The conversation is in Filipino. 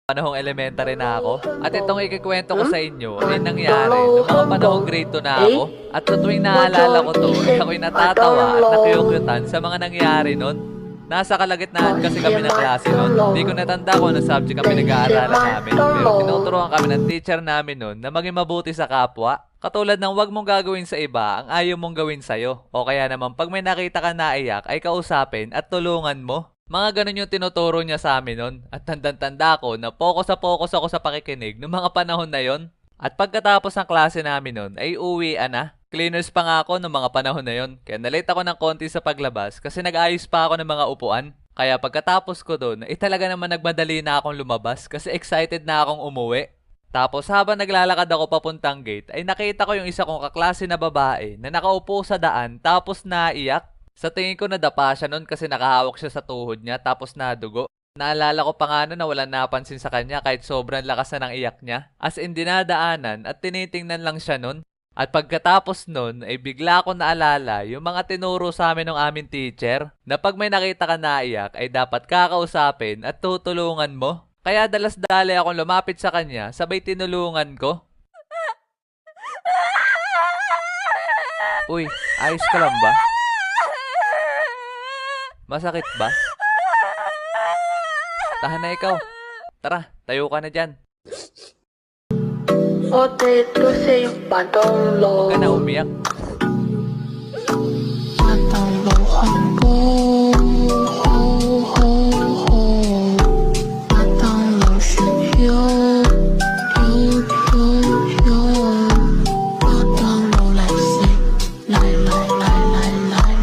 panahong elementary na ako. At itong ikikwento ko sa inyo ay nangyari noong mga panahong grade 2 na ako. At sa tuwing naalala ko to, ay ako'y natatawa at nakiukyutan sa mga nangyari nun. Nasa kalagitnaan kasi kami ng klase nun. Hindi ko natanda kung ano subject ang pinag-aaralan namin. Pero tinuturuan kami ng teacher namin nun na maging mabuti sa kapwa. Katulad ng wag mong gagawin sa iba ang ayaw mong gawin sa'yo. O kaya naman pag may nakita ka naiyak ay kausapin at tulungan mo. Mga ganun yung tinuturo niya sa amin nun. At tandang-tanda ko na focus ako sa pakikinig noong mga panahon na yon. At pagkatapos ng klase namin nun ay uwian na. Cleaners pa nga ako noong mga panahon na yon. Kaya nalate ako ng konti sa paglabas kasi nag-ayos pa ako ng mga upuan. Kaya pagkatapos ko doon, talaga naman nagmadali na akong lumabas kasi excited na akong umuwi. Tapos habang naglalakad ako papuntang gate ay nakita ko yung isa kong kaklase na babae na nakaupo sa daan tapos naiyak. Sa tingin ko nadapa siya nun kasi nakahawak siya sa tuhod niya tapos nadugo. Naalala ko pa nga nun na walang napansin sa kanya kahit sobrang lakas na ng iyak niya. As in dinadaanan at tinitingnan lang siya nun. At pagkatapos nun ay bigla ko naalala yung mga tinuro sa amin ng aming teacher na pag may nakita ka naiyak ay dapat kakausapin at tutulungan mo. Kaya dalas-dali akong lumapit sa kanya sabay tinulungan ko. Uy, ayos ka lang ba? Masakit ba? Tahan na ikaw. Tara, tayo ka na dyan. Huwag ka na umiyak.